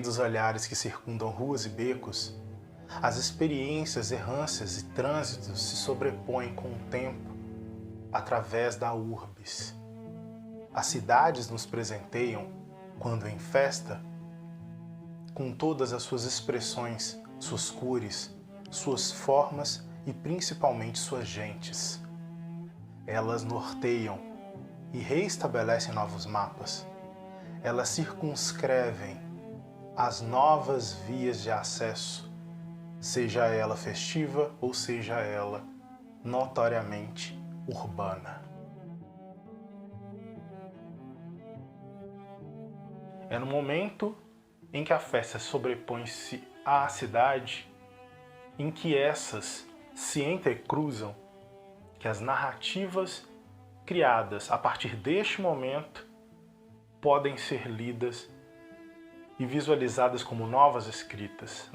dos olhares que circundam ruas e becos, as experiências, errâncias e trânsitos se sobrepõem com o tempo através da urbis. As cidades nos presenteiam, quando em festa, com todas as suas expressões, suas cores, suas formas e principalmente suas gentes. Elas norteiam e reestabelecem novos mapas. Elas circunscrevem as novas vias de acesso, seja ela festiva ou seja ela notoriamente urbana. É no momento em que a festa sobrepõe-se à cidade, em que essas se entrecruzam, que as narrativas criadas a partir deste momento podem ser lidas e visualizadas como novas escritas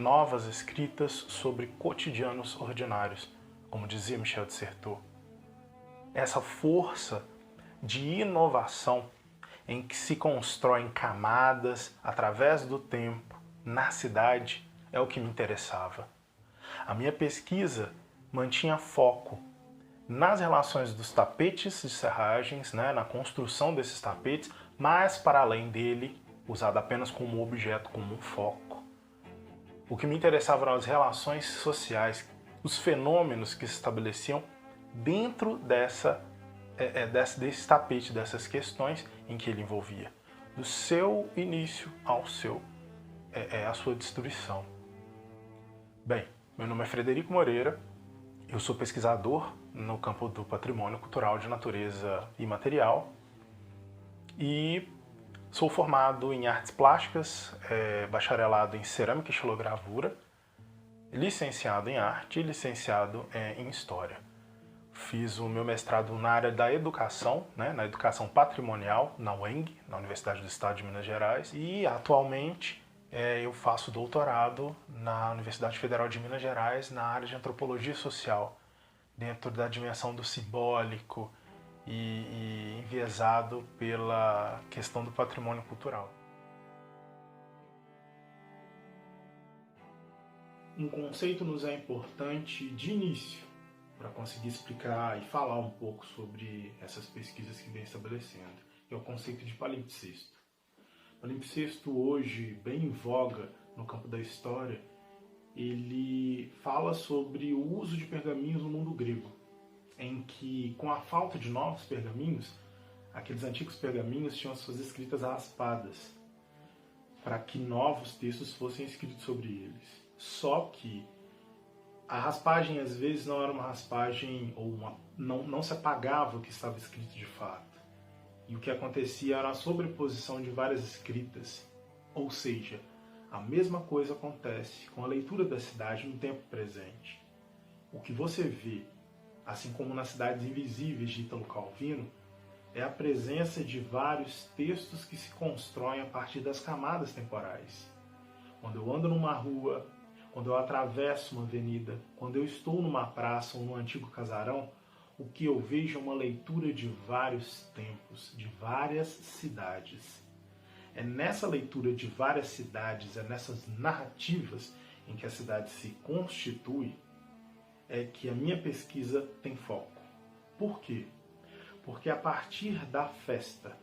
sobre cotidianos ordinários, como dizia Michel de Certeau. Essa força de inovação em que se constroem camadas através do tempo na cidade é o que me interessava. A minha pesquisa mantinha foco nas relações dos tapetes de serragens, na construção desses tapetes, mas para além dele, usado apenas como objeto, como um foco. O que me interessava eram as relações sociais, os fenômenos que se estabeleciam dentro desse tapete, dessas questões em que ele envolvia, do seu início ao a sua destruição. Bem, meu nome é Frederico Moreira, eu sou pesquisador no campo do patrimônio cultural de natureza imaterial e sou formado em artes plásticas, bacharelado em cerâmica e xilogravura, licenciado em arte e licenciado em história. Fiz o meu mestrado na área da educação, na educação patrimonial, na UENG, na Universidade do Estado de Minas Gerais, e atualmente eu faço doutorado na Universidade Federal de Minas Gerais na área de antropologia social, dentro da dimensão do simbólico e enviesado pela questão do patrimônio cultural. Um conceito nos é importante de início para conseguir explicar e falar um pouco sobre essas pesquisas que vem estabelecendo, que é o conceito de palimpsesto. Palimpsesto, hoje bem em voga no campo da história, ele fala sobre o uso de pergaminhos no mundo grego, em que, com a falta de novos pergaminhos, aqueles antigos pergaminhos tinham suas escritas raspadas, para que novos textos fossem escritos sobre eles. Só que a raspagem, às vezes, não era uma raspagem, não se apagava o que estava escrito de fato. E o que acontecia era a sobreposição de várias escritas, ou seja, a mesma coisa acontece com a leitura da cidade no tempo presente. O que você vê, assim como nas Cidades Invisíveis de Ítalo Calvino, é a presença de vários textos que se constroem a partir das camadas temporais. Quando eu ando numa rua, quando eu atravesso uma avenida, quando eu estou numa praça ou num antigo casarão, o que eu vejo é uma leitura de vários tempos, de várias cidades. É nessa leitura de várias cidades, é nessas narrativas em que a cidade se constitui, é que a minha pesquisa tem foco. Por quê? Porque a partir da festa,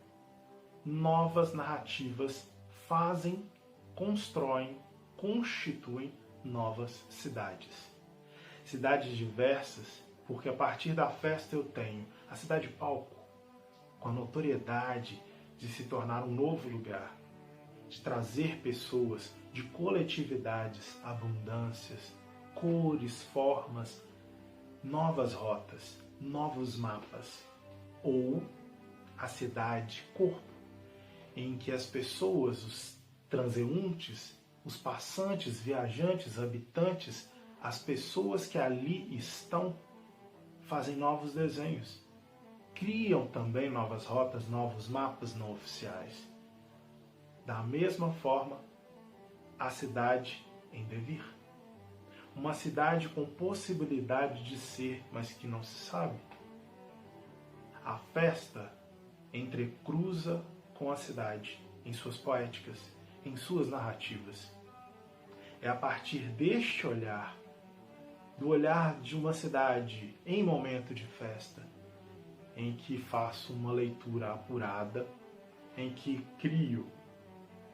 novas narrativas fazem, constroem, constituem novas cidades. Cidades diversas, porque a partir da festa eu tenho a cidade palco, com a notoriedade de se tornar um novo lugar, de trazer pessoas, de coletividades, abundâncias, cores, formas, novas rotas, novos mapas. Ou a cidade corpo, em que as pessoas, os transeuntes, os passantes, viajantes, habitantes, as pessoas que ali estão, fazem novos desenhos, criam também novas rotas, novos mapas não oficiais. Da mesma forma, a cidade em devir. Uma cidade com possibilidade de ser, mas que não se sabe. A festa entrecruza com a cidade em suas poéticas, em suas narrativas. É a partir deste olhar, do olhar de uma cidade em momento de festa, em que faço uma leitura apurada, em que crio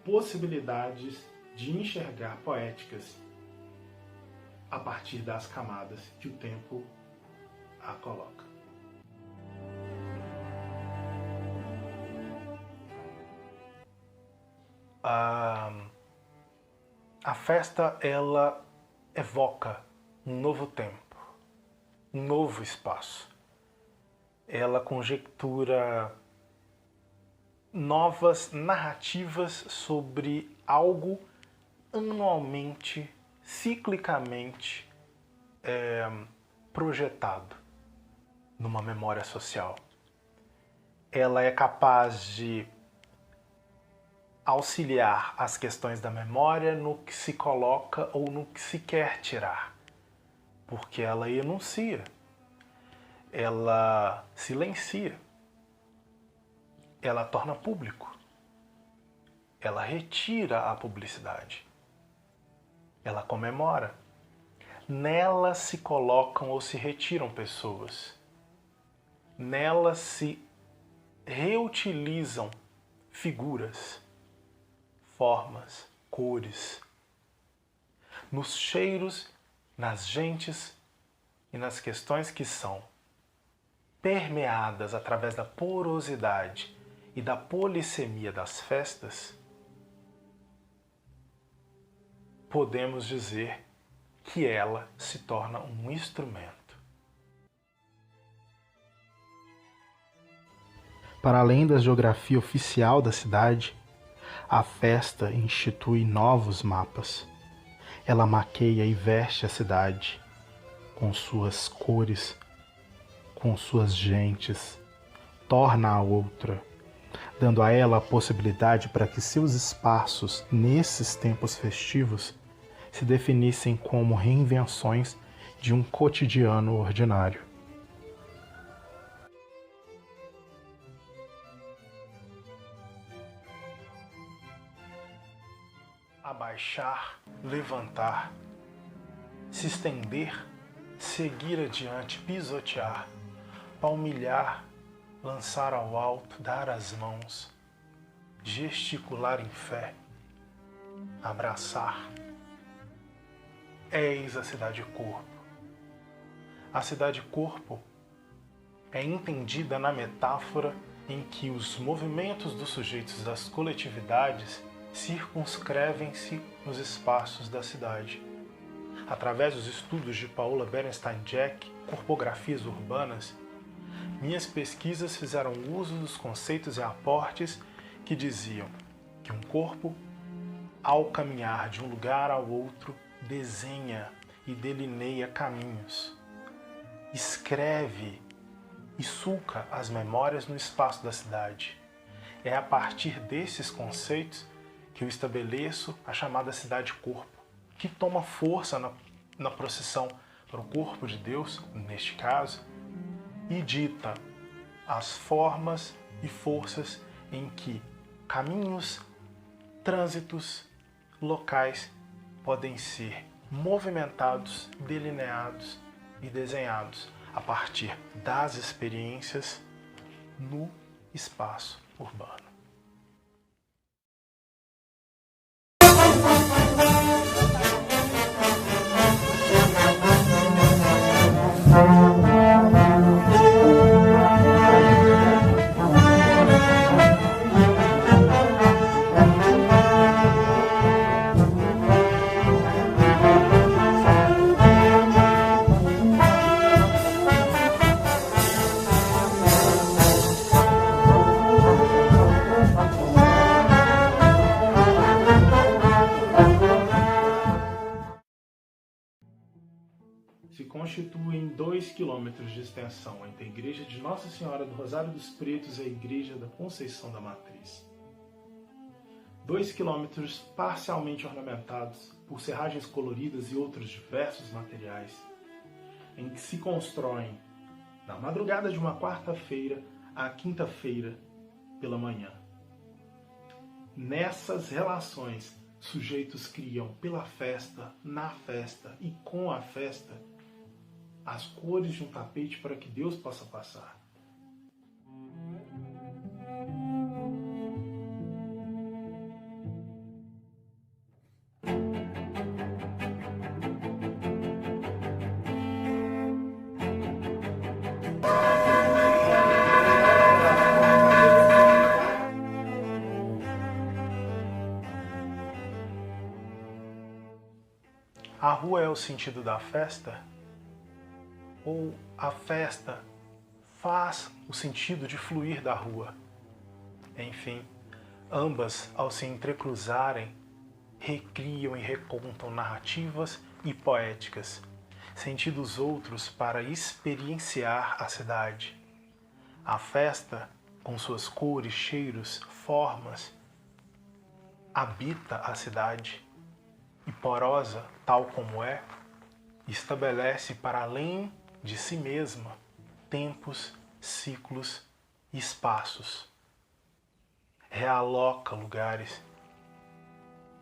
possibilidades de enxergar poéticas a partir das camadas que o tempo a coloca. A festa, ela evoca um novo tempo, um novo espaço. Ela conjectura novas narrativas sobre algo anualmente, ciclicamente projetado numa memória social. Ela é capaz de auxiliar as questões da memória no que se coloca ou no que se quer tirar, porque ela enuncia, ela silencia, ela torna público, ela retira a publicidade, ela comemora. Nela se colocam ou se retiram pessoas, nela se reutilizam figuras, formas, cores, nos cheiros, nas gentes e nas questões que são permeadas através da porosidade e da polissemia das festas, podemos dizer que ela se torna um instrumento. Para além da geografia oficial da cidade, a festa institui novos mapas. Ela maqueia e veste a cidade com suas cores, com suas gentes, torna-a outra, dando a ela a possibilidade para que seus espaços, nesses tempos festivos, se definissem como reinvenções de um cotidiano ordinário. Abaixar, levantar, se estender, seguir adiante, pisotear, palmilhar, lançar ao alto, dar as mãos, gesticular em fé, abraçar. Eis a cidade-corpo. A cidade-corpo é entendida na metáfora em que os movimentos dos sujeitos das coletividades circunscrevem-se nos espaços da cidade. Através dos estudos de Paula Bernstein-Jack, Corpografias Urbanas, minhas pesquisas fizeram uso dos conceitos e aportes que diziam que um corpo, ao caminhar de um lugar ao outro, desenha e delineia caminhos, escreve e sulca as memórias no espaço da cidade. É a partir desses conceitos que eu estabeleço a chamada cidade-corpo, que toma força na procissão para o corpo de Deus, neste caso, e dita as formas e forças em que caminhos, trânsitos, locais podem ser movimentados, delineados e desenhados a partir das experiências no espaço urbano. Se constituem 2 quilômetros de extensão entre a Igreja de Nossa Senhora do Rosário dos Pretos e a Igreja da Conceição da Matriz. 2 quilômetros parcialmente ornamentados por serragens coloridas e outros diversos materiais, em que se constroem, na madrugada de uma quarta-feira à quinta-feira pela manhã. Nessas relações, sujeitos criam pela festa, na festa e com a festa as cores de um tapete para que Deus possa passar. A rua é o sentido da festa? Ou a festa faz o sentido de fluir da rua? Enfim, ambas, ao se entrecruzarem, recriam e recontam narrativas e poéticas, sentidos outros para experienciar a cidade. A festa, com suas cores, cheiros, formas, habita a cidade e, porosa, tal como é, estabelece para além de si mesma tempos, ciclos e espaços. Realoca lugares,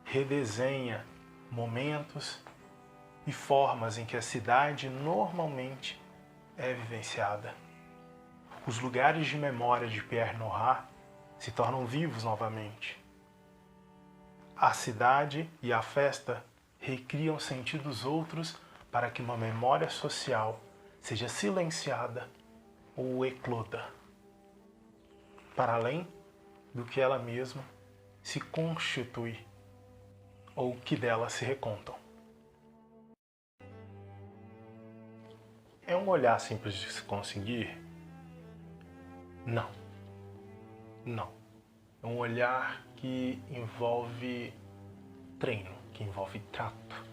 redesenha momentos e formas em que a cidade normalmente é vivenciada. Os lugares de memória de Pierre Nora se tornam vivos novamente. A cidade e a festa recriam sentidos outros para que uma memória social seja silenciada ou ecloda, para além do que ela mesma se constitui ou que dela se recontam. É um olhar simples de se conseguir? Não. Não. É um olhar que envolve treino, que envolve trato.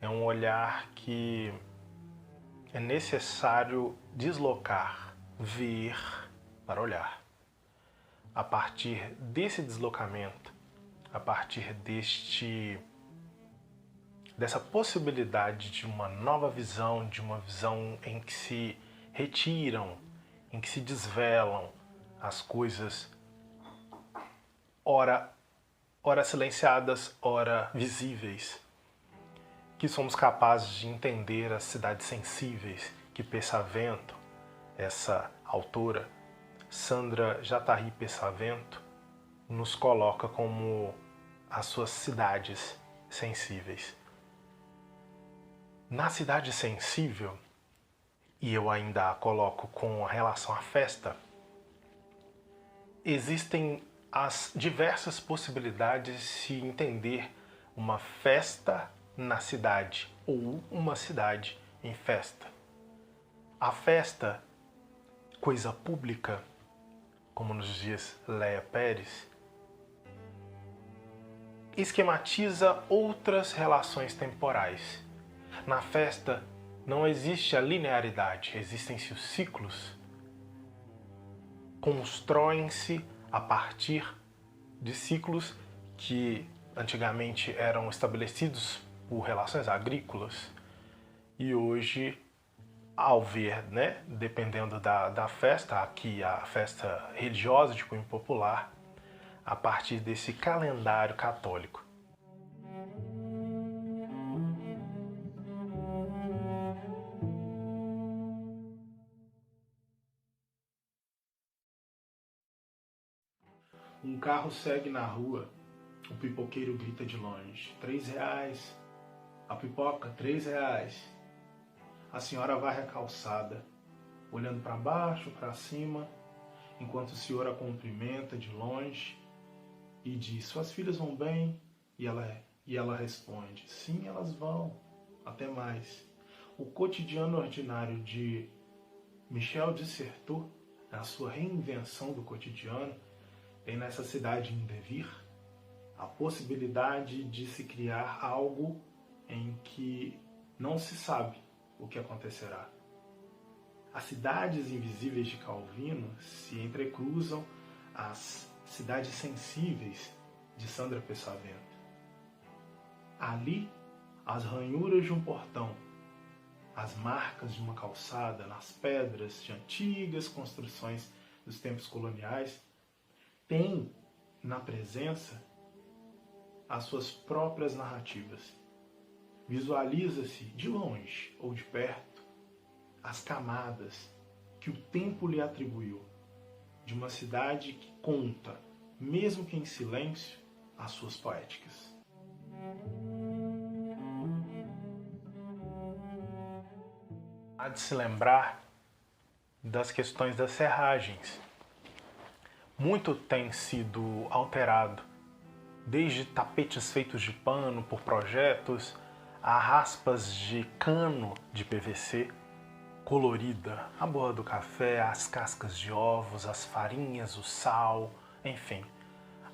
É um olhar que é necessário deslocar, ver para olhar. A partir desse deslocamento, a partir dessa possibilidade de uma nova visão, de uma visão em que se retiram, em que se desvelam as coisas, ora silenciadas, ora visíveis, que somos capazes de entender as cidades sensíveis que Pessavento, essa autora, Sandra Jatari Pessavento, nos coloca como as suas cidades sensíveis. Na cidade sensível, e eu ainda a coloco com relação à festa, existem as diversas possibilidades de se entender uma festa na cidade ou uma cidade em festa. A festa, coisa pública, como nos diz Léa Pérez, esquematiza outras relações temporais. Na festa não existe a linearidade, existem-se os ciclos. Constroem-se a partir de ciclos que antigamente eram estabelecidos por relações agrícolas e hoje, ao ver, dependendo da festa, aqui a festa religiosa de cunho popular, a partir desse calendário católico. Um carro segue na rua, o pipoqueiro grita de longe, R$3. A pipoca, R$3. A senhora varre a calçada, olhando para baixo, para cima, enquanto o senhor a cumprimenta de longe e diz, suas filhas vão bem? E ela responde, sim, elas vão, até mais. O cotidiano ordinário de Michel de Certeau, na sua reinvenção do cotidiano, tem nessa cidade em devir a possibilidade de se criar algo em que não se sabe o que acontecerá. As cidades invisíveis de Calvino se entrecruzam às cidades sensíveis de Sandra Pessavento. Ali, as ranhuras de um portão, as marcas de uma calçada nas pedras de antigas construções dos tempos coloniais, têm na presença as suas próprias narrativas. Visualiza-se de longe ou de perto as camadas que o tempo lhe atribuiu de uma cidade que conta, mesmo que em silêncio, as suas poéticas. Há de se lembrar das questões das serragens. Muito tem sido alterado, desde tapetes feitos de pano por projetos, a raspas de cano de PVC colorida, a borra do café, as cascas de ovos, as farinhas, o sal, enfim.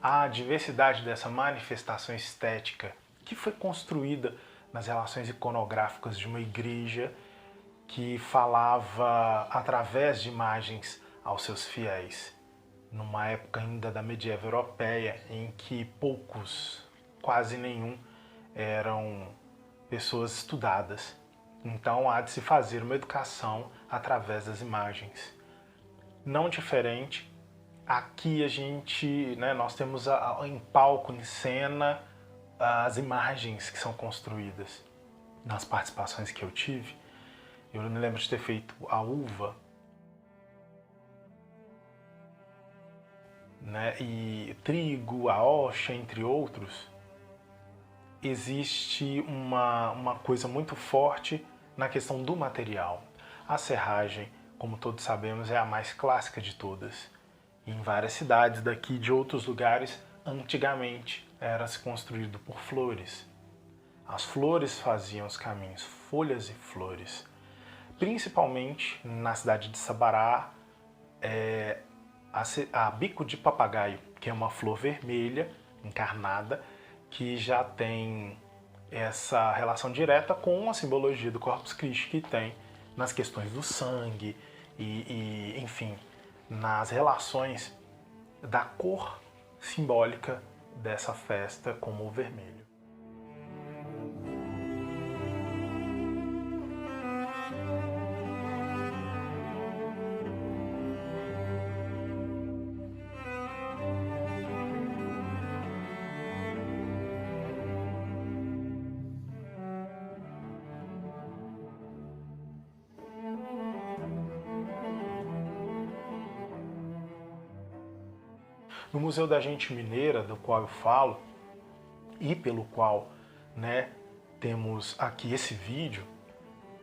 A diversidade dessa manifestação estética que foi construída nas relações iconográficas de uma igreja que falava através de imagens aos seus fiéis, numa época ainda da medieval europeia, em que poucos, quase nenhum, eram pessoas estudadas. Então há de se fazer uma educação através das imagens. Não diferente, aqui nós temos em palco, em cena, as imagens que são construídas. Nas participações que eu tive, eu me lembro de ter feito a uva, e trigo, a hoxa, entre outros. Existe uma coisa muito forte na questão do material. A serragem, como todos sabemos, é a mais clássica de todas. Em várias cidades daqui e de outros lugares, antigamente era-se construído por flores. As flores faziam os caminhos, folhas e flores. Principalmente na cidade de Sabará, a bico de papagaio, que é uma flor vermelha, encarnada, que já tem essa relação direta com a simbologia do Corpus Christi que tem nas questões do sangue e enfim, nas relações da cor simbólica dessa festa como o vermelho. No Museu da Gente Mineira, do qual eu falo, e pelo qual temos aqui esse vídeo,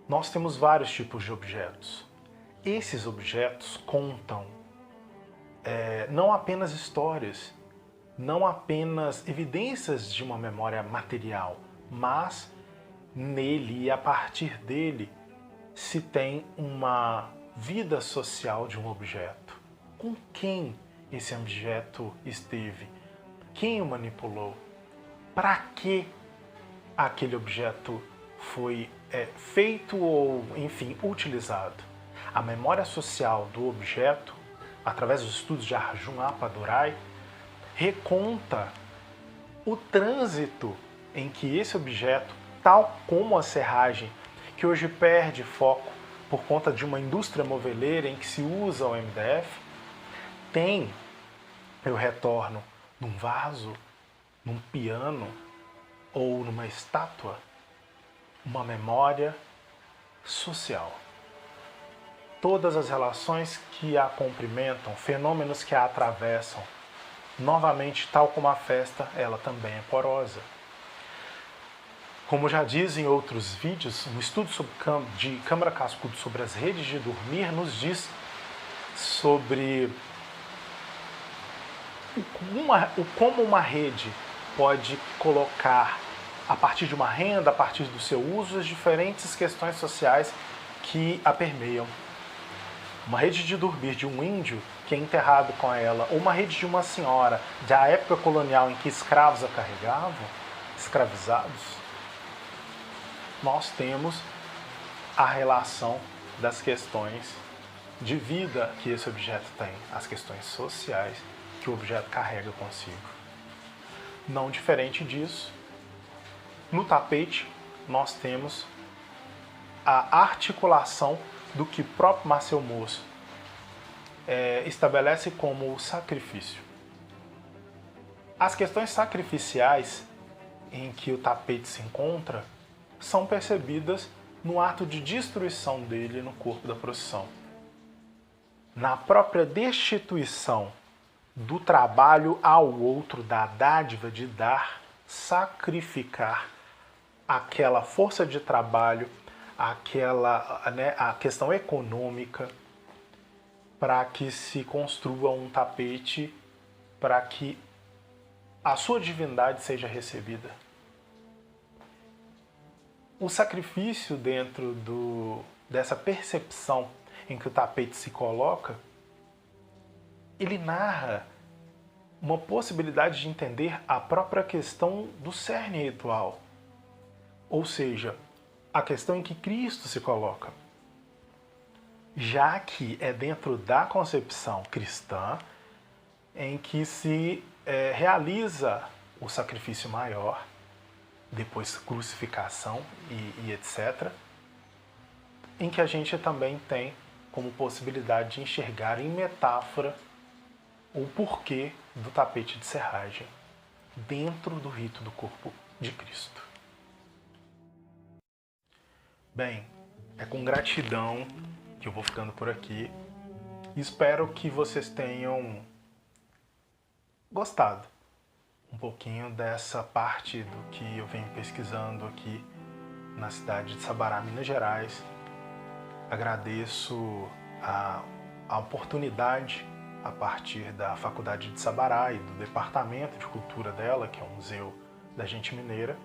nós temos vários tipos de objetos. Esses objetos contam não apenas histórias, não apenas evidências de uma memória material, mas nele e a partir dele se tem uma vida social de um objeto. Com quem esse objeto esteve? Quem o manipulou? Para que aquele objeto foi feito ou, enfim, utilizado? A memória social do objeto, através dos estudos de Arjun Appadurai, reconta o trânsito em que esse objeto, tal como a serragem, que hoje perde foco por conta de uma indústria moveleira em que se usa o MDF, tem, eu retorno, num vaso, num piano ou numa estátua, uma memória social. Todas as relações que a cumprimentam, fenômenos que a atravessam, novamente, tal como a festa, ela também é porosa. Como já diz em outros vídeos, um estudo de Câmara Cascudo sobre as redes de dormir nos diz sobre como uma rede pode colocar, a partir de uma renda, a partir do seu uso, as diferentes questões sociais que a permeiam. Uma rede de dormir de um índio que é enterrado com ela, ou uma rede de uma senhora da época colonial em que escravos a carregavam, escravizados, nós temos a relação das questões de vida que esse objeto tem, as questões sociais que o objeto carrega consigo. Não diferente disso, no tapete nós temos a articulação do que o próprio Marcel Mauss estabelece como o sacrifício. As questões sacrificiais em que o tapete se encontra são percebidas no ato de destruição dele no corpo da procissão. Na própria destituição do trabalho ao outro, da dádiva de dar, sacrificar aquela força de trabalho, a questão econômica, para que se construa um tapete, para que a sua divindade seja recebida. O sacrifício dentro dessa percepção em que o tapete se coloca, ele narra uma possibilidade de entender a própria questão do cerne ritual, ou seja, a questão em que Cristo se coloca, já que é dentro da concepção cristã em que se realiza o sacrifício maior, depois crucificação e etc., em que a gente também tem como possibilidade de enxergar em metáfora o porquê do tapete de serragem dentro do rito do corpo de Cristo. Bem, é com gratidão que eu vou ficando por aqui. Espero que vocês tenham gostado um pouquinho dessa parte do que eu venho pesquisando aqui na cidade de Sabará, Minas Gerais. Agradeço a oportunidade a partir da Faculdade de Sabará e do Departamento de Cultura dela, que é o Museu da Gente Mineira,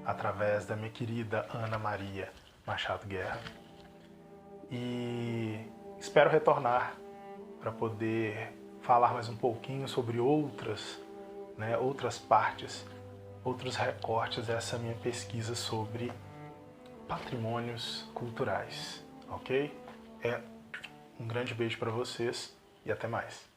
através da minha querida Ana Maria Machado Guerra. E espero retornar para poder falar mais um pouquinho sobre outras partes, outros recortes dessa minha pesquisa sobre patrimônios culturais, ok? Um grande beijo para vocês e até mais.